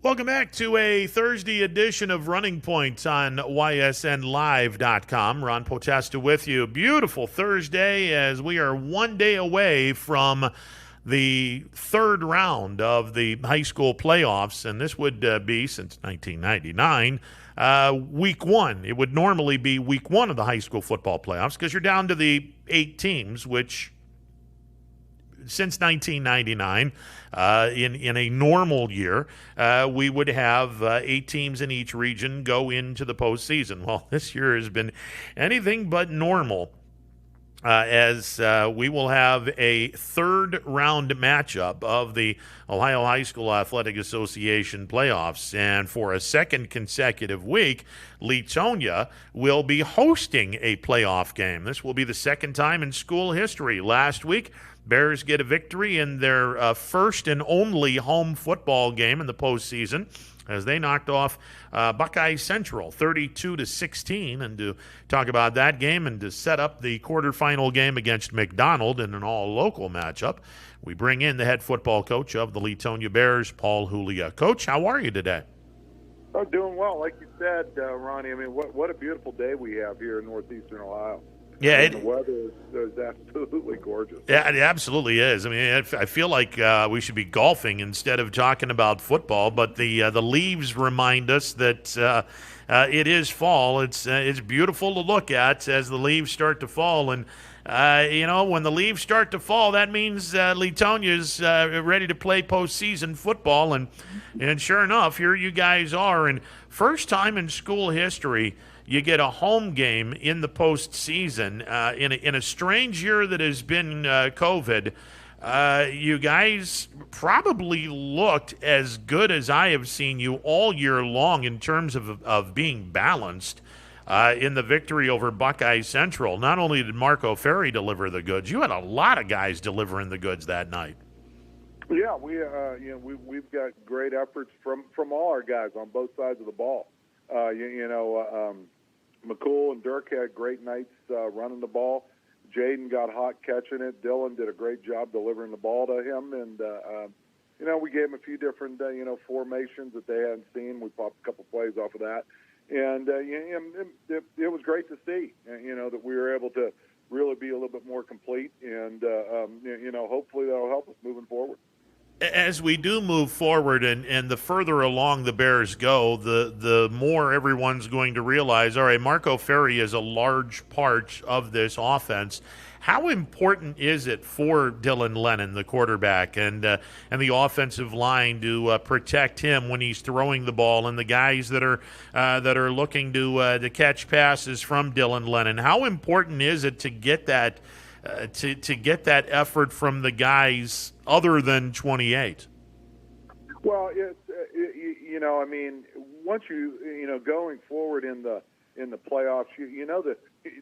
Welcome back to a Thursday edition of Running Point on ysnlive.com. Ron Potesta with you. Beautiful Thursday as we are one day away from the third round of the high school playoffs, and this would be, since 1999, week one. It would normally be week one of the high school football playoffs because you're down to the 8 teams, which since 1999, in a normal year, we would have 8 teams in each region go into the postseason. Well, this year has been anything but normal, as we will have a third round matchup of the Ohio High School Athletic Association playoffs. And for a second consecutive week, LEETONIA will be hosting a playoff game. This will be the second time in school history. Last week, Bears get a victory in their first and only home football game in the postseason as they knocked off Buckeye Central 32-16. And to talk about that game and to set up the quarterfinal game against McDonald in an all-local matchup, we bring in the head football coach of the LEETONIA Bears, Paul Hulea. Coach, how are you today? Oh, doing well. Like you said, Ronnie, I mean, what a beautiful day we have here in northeastern Ohio. Yeah, the weather is absolutely gorgeous. Yeah, it absolutely is. I mean, I feel like we should be golfing instead of talking about football. But the leaves remind us that it is fall. It's beautiful to look at as the leaves start to fall. And when the leaves start to fall, that means LEETONIA's ready to play postseason football. And sure enough, here you guys are. And first time in school history, you get a home game in the postseason in a strange year that has been COVID. You guys probably looked as good as I have seen you all year long in terms of being balanced in the victory over Buckeye Central. Not only did Marco Ferry deliver the goods, you had a lot of guys delivering the goods that night. Yeah, we've got great efforts from all our guys on both sides of the ball. McCool and Dirk had great nights running the ball. Jaden got hot catching it. Dylan did a great job delivering the ball to him. And, we gave him a few different, formations that they hadn't seen. We popped a couple plays off of that. And it was great to see, that we were able to really be a little bit more complete. And, hopefully that'll help us moving forward. As we do move forward and the further along the Bears go, the more everyone's going to realize, all right, Marco Ferry is a large part of this offense. How important is it for Dylan Lennon, the quarterback, and the offensive line to protect him when he's throwing the ball, and the guys that are looking to catch passes from Dylan Lennon? How important is it to get that to get that effort from the guys other than 28? Well, once going forward in the playoffs, that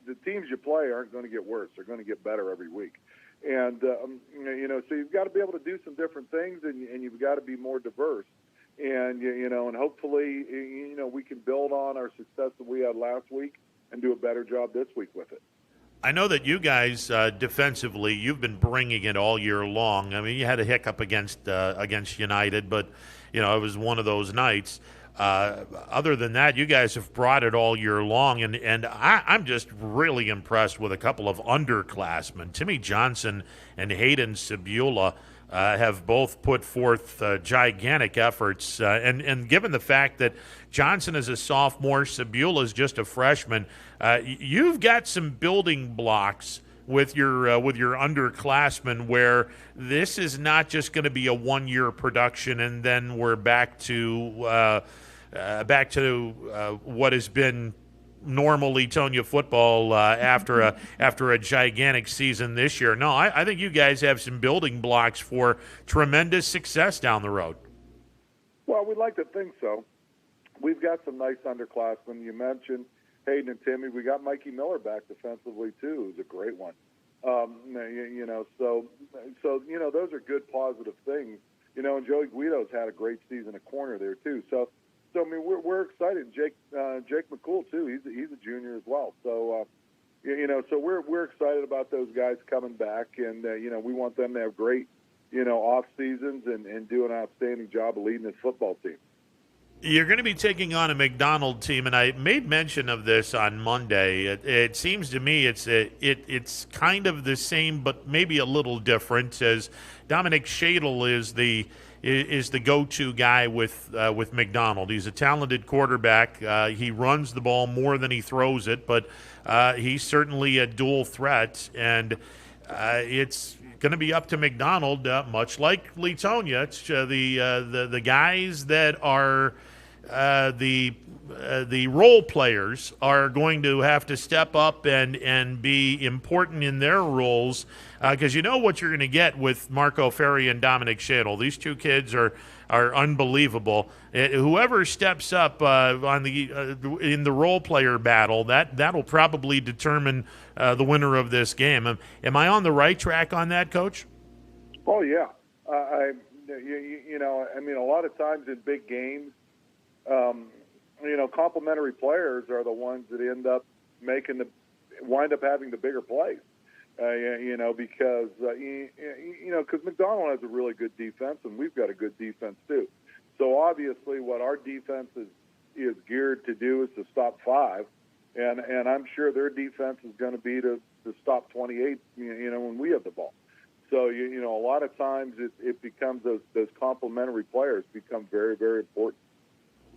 the teams you play aren't going to get worse; they're going to get better every week. And so you've got to be able to do some different things, and you've got to be more diverse. And and hopefully, we can build on our success that we had last week and do a better job this week with it. I know that you guys defensively, you've been bringing it all year long. I mean, you had a hiccup against United, but it was one of those nights. Other than that, you guys have brought it all year long, and I'm just really impressed with a couple of underclassmen. Timmy Johnson and Hayden Sebula have both put forth gigantic efforts. And given the fact that Johnson is a sophomore, Sebula is just a freshman, you've got some building blocks with your underclassmen where this is not just going to be a one-year production and then we're back to what has been normal LEETONIA football after a gigantic season this year. No, I think you guys have some building blocks for tremendous success down the road. Well, we'd like to think so. We've got some nice underclassmen. You mentioned Hayden and Timmy. We got Mikey Miller back defensively too, who's a great one. So those are good positive things. And Joey Guido's had a great season at corner there too. So I mean, we're excited. Jake McCool too. He's a junior as well. So so we're excited about those guys coming back, and we want them to have great off seasons and do an outstanding job of leading this football team. You're going to be taking on a McDonald team, and I made mention of this on Monday. It seems to me it's kind of the same, but maybe a little different. As Dominic Shadle is the go-to guy with McDonald. He's a talented quarterback. He runs the ball more than he throws it, but he's certainly a dual threat, and it's going to be up to McDonald, much like Leetonia. It's the guys that are the role players are going to have to step up and be important in their roles, because you know what you're going to get with Marco Ferri and Dominic Shadle. These two kids are unbelievable. Whoever steps up on in the role player battle, that'll probably determine the winner of this game. Am I on the right track on that, Coach? Oh yeah, I mean, a lot of times in big games, complementary players are the ones that end up wind up having the bigger plays. Because McDonald has a really good defense, and we've got a good defense too. So obviously, what our defense is geared to do is to stop 5, and I'm sure their defense is going to be to stop 28. When we have the ball. So a lot of times it becomes those complementary players become very, very important.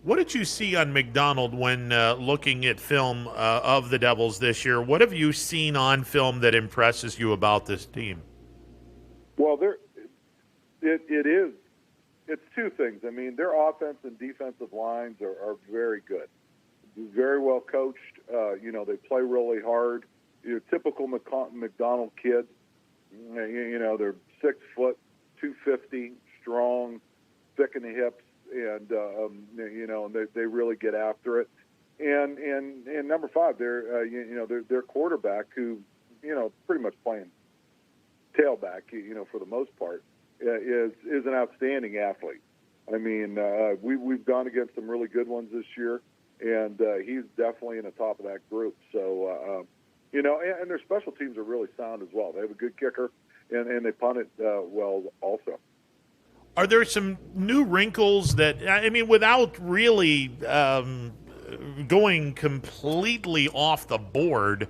What did you see on McDonald when looking at film of the Devils this year? What have you seen on film that impresses you about this team? Well, it's two things. I mean, their offense and defensive lines are very good, very well coached. They play really hard. Typical McDonald kids. They're 6 foot, 250, strong, thick in the hips. And they really get after it, and number 5, their quarterback, who pretty much playing tailback, for the most part, is an outstanding athlete. I mean, we've gone against some really good ones this year, and he's definitely in the top of that group. So and their special teams are really sound as well. They have a good kicker, and they punt it well also. Are there some new wrinkles that, I mean, without really going completely off the board,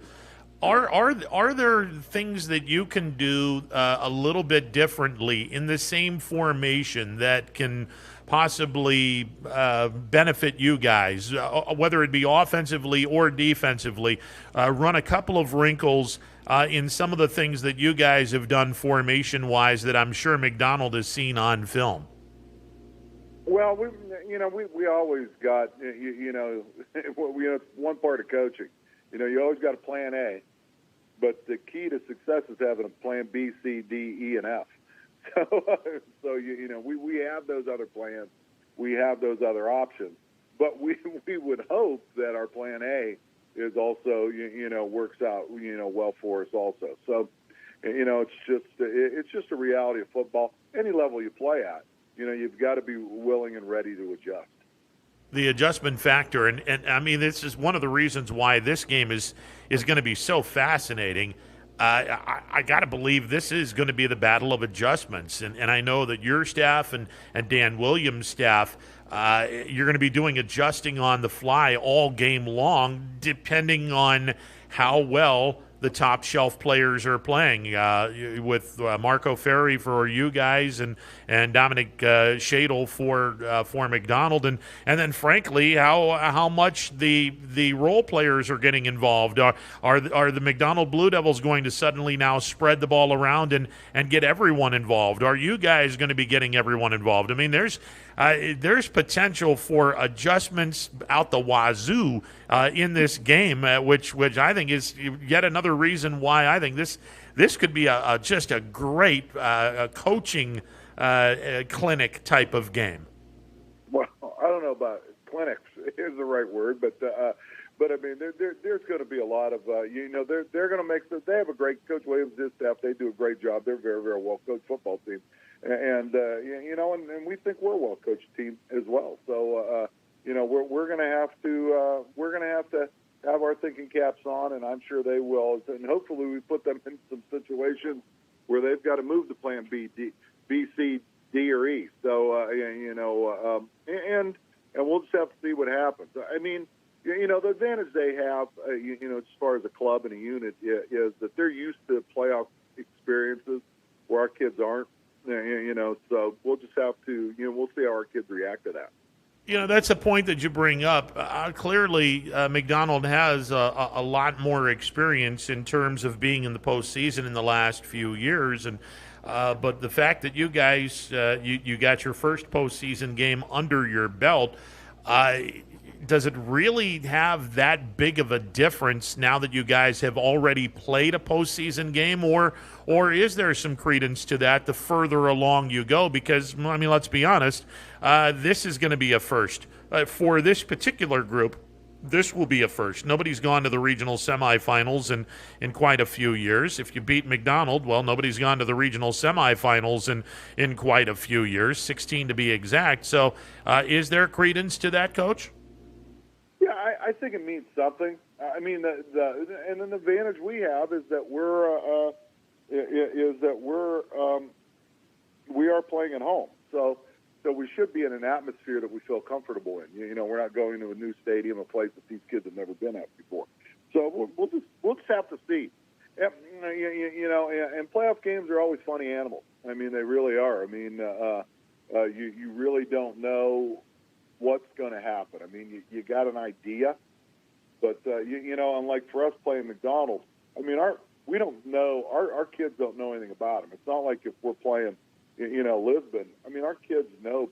are there things that you can do a little bit differently in the same formation that can possibly benefit you guys, whether it be offensively or defensively? Run a couple of wrinkles in some of the things that you guys have done formation-wise that I'm sure McDonald has seen on film. Well, we always got it's one part of coaching. You always got a plan A, but the key to success is having a plan B, C, D, E, and F. So we have those other plans, we have those other options, but we would hope that our plan A is also works out well for us also. So it's just a reality of football. Any level you play at, you've got to be willing and ready to adjust. The adjustment factor, and I mean, this is one of the reasons why this game is going to be so fascinating. I got to believe this is going to be the battle of adjustments, and I know that your staff and Dan Williams' staff, you're going to be doing adjusting on the fly all game long, depending on how well the top shelf players are playing, with Marco Ferri for you guys and Dominic Shadle for McDonald, and then frankly how much the role players are getting involved. Are the McDonald Blue Devils going to suddenly now spread the ball around and get everyone involved? Are you guys going to be getting everyone involved? I mean, there's potential for adjustments out the wazoo in this game, which I think is yet another reason why I think this could be just a great coaching clinic type of game. Well, I don't know about clinics is the right word, but I mean there's going to be a lot of they're going to make they have a great Coach Williams, his staff. They do a great job. They're a very, very well coached football team. And we think we're a well-coached team as well. So we're going to have to have our thinking caps on, and I'm sure they will. And hopefully, we put them in some situations where they've got to move to Plan B, C, D, or E. So and we'll just have to see what happens. I mean, the advantage they have, as far as a club and a unit, is that they're used to playoff experiences where our kids aren't. So we'll just have to, we'll see how our kids react to that. That's a point that you bring up. Clearly, McDonald has a lot more experience in terms of being in the postseason in the last few years, and but the fact that you guys you got your first postseason game under your belt, does it really have that big of a difference now that you guys have already played a postseason game, or is there some credence to that the further along you go? Because, I mean, let's be honest, this is going to be a first. For this particular group, this will be a first. Nobody's gone to the regional semifinals in quite a few years. If you beat McDonald, well, nobody's gone to the regional semifinals in quite a few years, 16 to be exact. So is there credence to that, Coach? Yeah, I think it means something. I mean, and an advantage we have is that we are playing at home. So we should be in an atmosphere that we feel comfortable in. We're not going to a new stadium, a place that these kids have never been at before. So we'll just have to see. And playoff games are always funny animals. I mean, they really are. I mean, you really don't know what's going to happen. I mean, you got an idea, but unlike for us playing McDonald, I mean, we don't know, our kids don't know anything about them. It's not like if we're playing, Lisbon. I mean, our kids know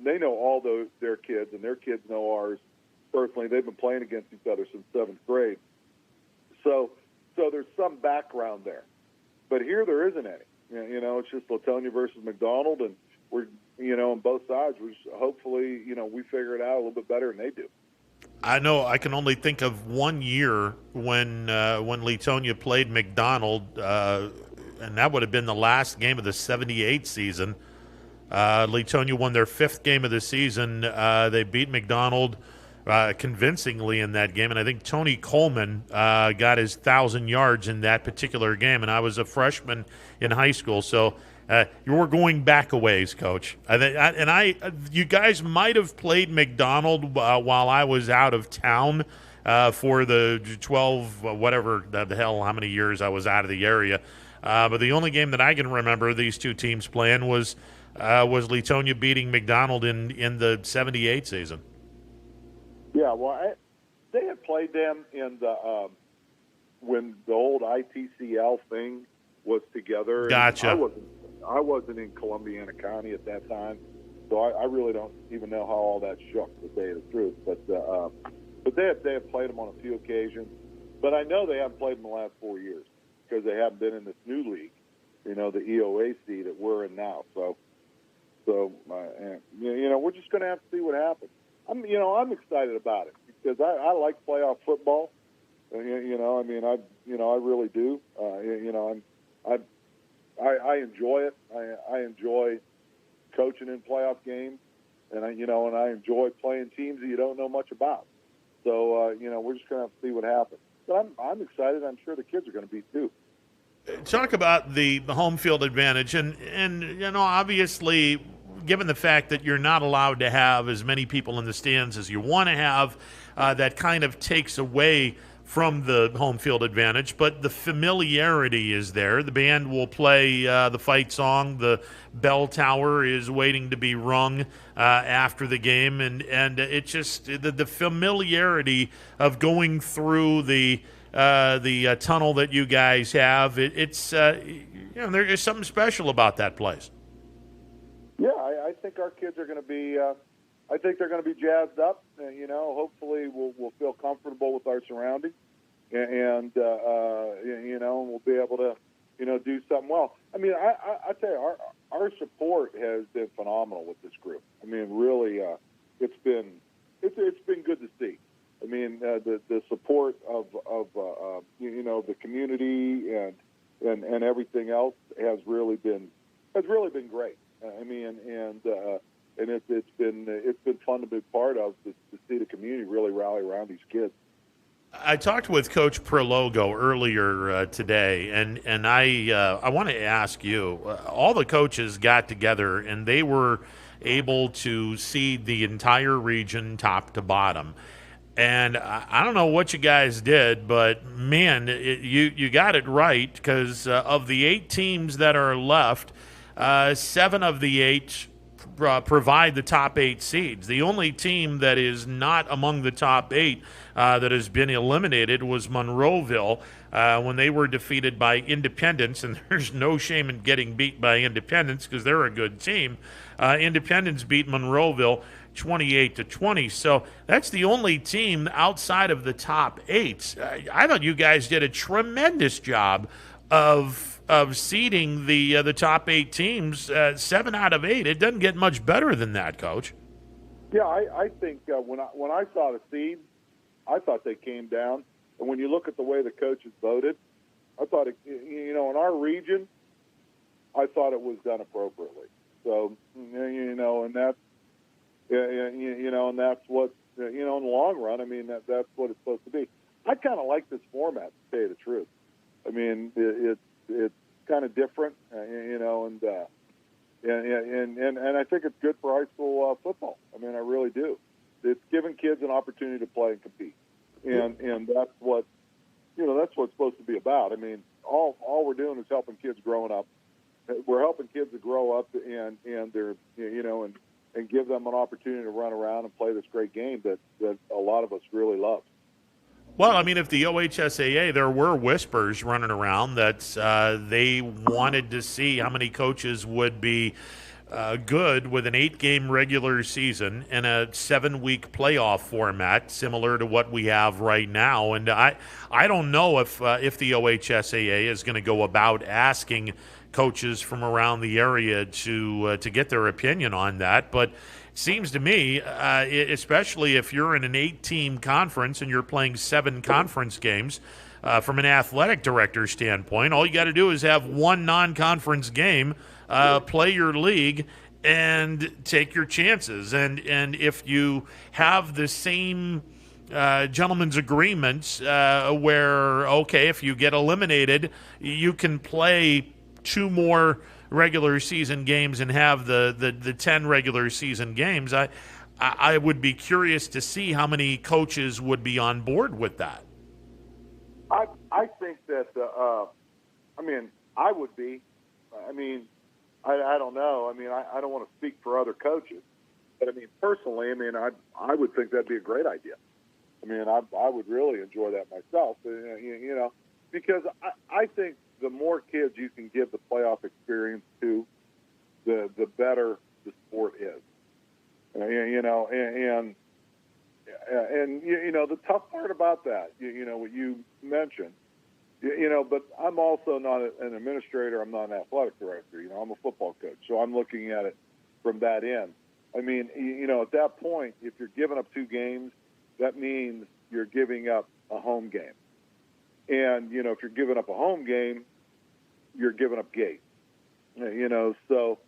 all their kids, and their kids know ours personally. They've been playing against each other since 7th grade. So there's some background there, but here there isn't any. It's just Leetonia versus McDonald, and we're, on both sides, we're just, hopefully, we figure it out a little bit better than they do. I know I can only think of one year when Leetonia played McDonald, and that would have been the last game of the 78 season. Leetonia won their 5th game of the season. They beat McDonald convincingly in that game, and I think Tony Coleman got his 1,000 yards in that particular game, and I was a freshman in high school, so you were going back a ways, Coach. You guys might have played McDonald while I was out of town for the 12, whatever the hell, how many years I was out of the area. But the only game that I can remember these two teams playing was Leetonia beating McDonald in the 78 season. Yeah, well, they had played them in the when the old ITCL thing was together. Gotcha. I wasn't in Columbiana County at that time, so I really don't even know how all that shook, to say the truth. But they have played them on a few occasions. But I know they haven't played them the last 4 years because they haven't been in this new league, the EOAC that we're in now. So we're just going to have to see what happens. I'm excited about it because I like playoff football. I really do. I enjoy it. I enjoy coaching in playoff games, and I enjoy playing teams that you don't know much about. So we're just going to have to see what happens. But I'm excited. I'm sure the kids are going to be too. Talk about the home field advantage, and obviously, given the fact that you're not allowed to have as many people in the stands as you want to have, that kind of takes away from the home field advantage, but the familiarity is there. The band will play the fight song. The bell tower is waiting to be rung after the game, and it just the familiarity of going through the tunnel that you guys have. It's there is something special about that place. Yeah, I think our kids are going to be. I think they're going to be jazzed up. Hopefully we'll feel comfortable with our surroundings, and we'll be able to do something well. I mean, I tell you, our support has been phenomenal with this group. I mean, really, it's been good to see. I mean, the support of the community and everything else has really been great. I mean, and it's been fun to be part of to see the community really rally around these kids. I talked with Coach Prologo earlier today, and I want to ask you. All the coaches got together, and they were able to seed the entire region top to bottom. And I don't know what you guys did, but man, you got it right, because of the 8 teams that are left, 7 of the 8 provide the top 8 seeds. The only team that is not among the top 8 that has been eliminated was Monroeville when they were defeated by Independence, and there's no shame in getting beat by Independence because they're a good team. Independence beat Monroeville 28-20. So that's the only team outside of the top 8. I thought you guys did a tremendous job of seeding the top 8 teams. 7 out of 8. It doesn't get much better than that, Coach. Yeah, I think when I saw the seeds, I thought they came down. And when you look at the way the coaches voted, I thought in our region, I thought it was done appropriately. So and that's and that's what in the long run. I mean, that's what it's supposed to be. I kind of like this format, to tell you the truth. I mean, it's kind of different, and I think it's good for high school football. I mean, I really do. It's giving kids an opportunity to play and compete, and that's what that's what it's supposed to be about. I mean, all we're doing is helping kids growing up. We're helping kids to grow up and they're and give them an opportunity to run around and play this great game that a lot of us really love. Well, I mean, if the OHSAA, there were whispers running around that they wanted to see how many coaches would be good with an 8-game regular season and a 7-week playoff format, similar to what we have right now. And I don't know if the OHSAA is going to go about asking coaches from around the area to get their opinion on that, but it seems to me, especially if you're in an 8-team conference and you're playing 7 conference games, from an athletic director standpoint, all you got to do is have one non-conference game, play your league, and take your chances. And if you have the same gentleman's agreements where, okay, if you get eliminated, you can play 2 more regular season games and have the 10 regular season games, I would be curious to see how many coaches would be on board with that. I think that I mean, I would be. I mean, I don't know. I mean, I don't want to speak for other coaches, but I mean, personally, I mean, I would think that'd be a great idea. I mean, I would really enjoy that myself, because I think the more kids you can give the playoff experience to, the better the sport is. And the tough part about that, what you mentioned, but I'm also not an administrator. I'm not an athletic director. I'm a football coach, so I'm looking at it from that end. I mean, at that point, if you're giving up 2 games, that means you're giving up a home game. And, if you're giving up a home game, you're giving up gates. So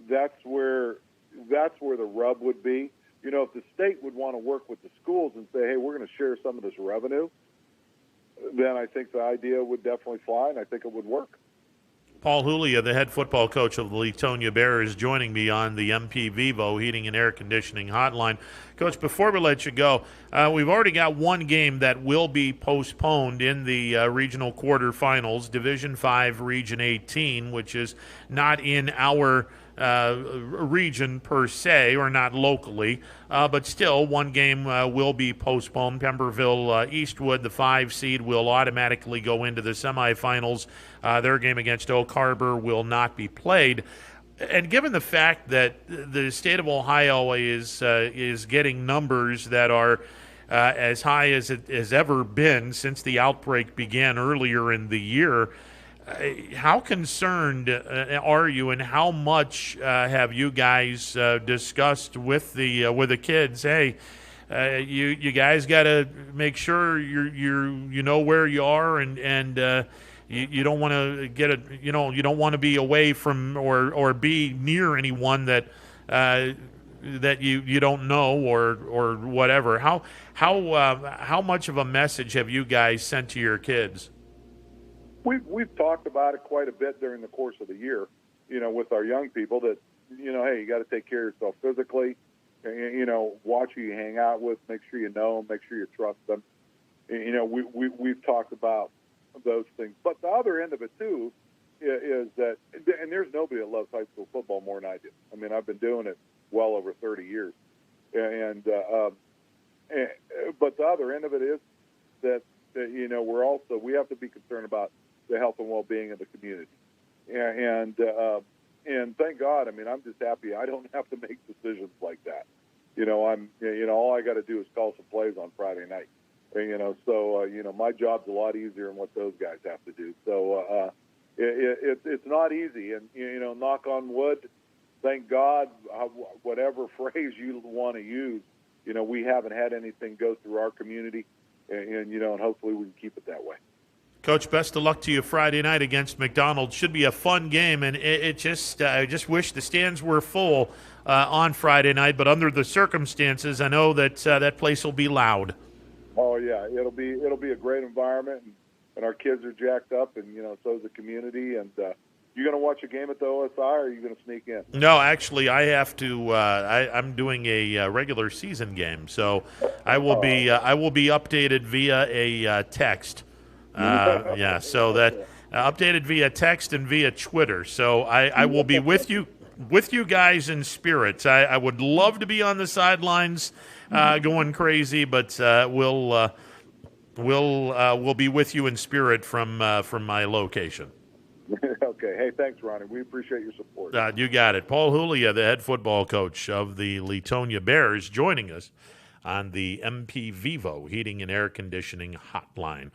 that's where the rub would be. If the state would want to work with the schools and say, hey, we're going to share some of this revenue, then I think the idea would definitely fly, and I think it would work. Paul Hulea, the head football coach of the Leetonia Bears, joining me on the MP Vivo Heating and Air Conditioning Hotline. Coach, before we let you go, we've already got one game that will be postponed in the regional quarterfinals, Division 5, Region 18, which is not in our region per se, or not locally, but still one game will be postponed. Pemberville Eastwood, the 5 seed, will automatically go into the semifinals. Their game against Oak Harbor will not be played. And given the fact that the state of Ohio is getting numbers that are as high as it has ever been since the outbreak began earlier in the year, how concerned are you, and how much have you guys discussed with the kids? Hey, you guys got to make sure you know where you are, and you don't want to get you don't want to be away from or be near anyone that you don't know or whatever. How much of a message have you guys sent to your kids? We've talked about it quite a bit during the course of the year, with our young people, that hey, you got to take care of yourself physically. Watch who you hang out with. Make sure you know them. Make sure you trust them. We've talked about those things. But the other end of it, too, is that, and there's nobody that loves high school football more than I do. I mean, I've been doing it well over 30 years. But the other end of it is that we have to be concerned about the health and well-being of the community. And thank God, I mean, I'm just happy I don't have to make decisions like that. All I got to do is call some plays on Friday night. My job's a lot easier than what those guys have to do. So it's not easy. And, knock on wood, thank God, whatever phrase you want to use, we haven't had anything go through our community. And hopefully we can keep it that way. Coach, best of luck to you Friday night against McDonald. Should be a fun game, and I just wish the stands were full on Friday night. But under the circumstances, I know that that place will be loud. Oh yeah, it'll be a great environment, and our kids are jacked up, and so is the community. And you going to watch a game at the OSI, or are you going to sneak in? No, actually, I have to. I'm doing a regular season game, so I will be updated via a text. So that updated via text and via Twitter. So I will be with you guys in spirit. I would love to be on the sidelines going crazy, but we'll be with you in spirit from my location. Okay. Hey, thanks, Ronnie. We appreciate your support. You got it. Paul Hulea, the head football coach of the Leetonia Bears, joining us on the MP Vivo Heating and Air Conditioning Hotline.